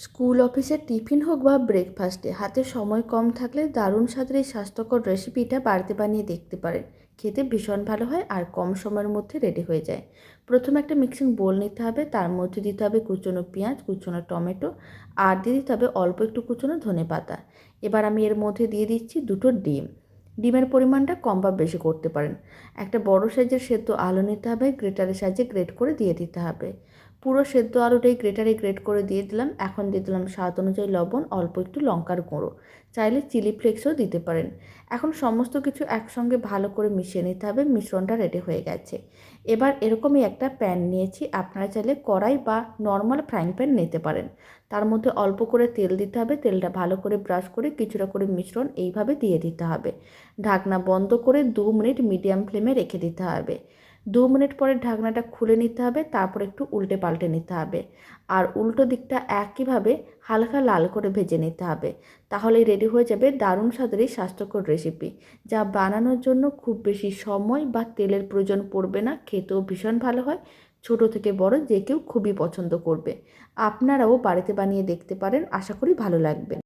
School অফিসের tiffin হোক বা ব্রেকফাস্টে হাতে সময় কম থাকলে দারুণ স্বাদের এই স্বাস্থ্যকর রেসিপিটা বাড়িতে বানিয়ে দেখতে পারেন। খেতে ভীষণ ভালো হয় আর কম সময়ের মধ্যে রেডি হয়ে যায়। প্রথমে একটা মিক্সিং বোল নিতে হবে, তার মধ্যে দিতে হবে কুচনো পেঁয়াজ, কুচনো টমেটো আর দিয়ে দিতে হবে অল্প একটু কুচনো ধনেপাতা। এবার আমি এর মধ্যে দিয়ে দিচ্ছি দুটো ডিম। ডিমের পরিমাণটা কম বা বেশি করতে পারেন। একটা বড় সাইজের সেদ্ধ আলু নিতে হবে, গ্রেটারের সাহায্যে গ্রেট করে দিয়ে দিতে হবে। পুরো সেদ্ধ আলুটাই গ্রেটারে গ্রেট করে দিয়ে দিলাম। এখন দিয়ে দিলাম স্বাদ অনুযায়ী লবণ, অল্প একটু লঙ্কার গুঁড়ো, চাইলে চিলি ফ্লেক্সও দিতে পারেন। এখন সমস্ত কিছু একসঙ্গে ভালো করে মিশিয়ে নিতে হবে। মিশ্রণটা রেডি হয়ে গেছে। এবার এরকমই একটা প্যান নিয়েছি, আপনারা চাইলে কড়াই বা নর্মাল ফ্রাইং প্যান নিতে পারেন। তার মধ্যে অল্প করে তেল দিতে হবে, তেলটা ভালো করে ব্রাশ করে কিছুটা করে মিশ্রণ এইভাবে দিয়ে দিতে হবে। ঢাকনা বন্ধ করে 2 মিনিট মিডিয়াম ফ্লেমে রেখে দিতে হবে। 2 মিনিট পরে ঢাকনাটা খুলে নিতে হবে, তারপর একটু উল্টে পাল্টে নিতে হবে আর উল্টো দিকটা একইভাবে হালকা লাল করে ভেজে নিতে হবে। তাহলেই রেডি হয়ে যাবে দারুণ স্বাদের এই স্বাস্থ্যকর রেসিপি, যা বানানোর জন্য খুব বেশি সময় বা তেলের প্রয়োজন পড়বে না, খেতেও ভীষণ ভালো হয়। ছোট থেকে বড় যে কেউ খুবই পছন্দ করবে। আপনারাও বাড়িতে বানিয়ে দেখতে পারেন, আশা করি ভালো লাগবে।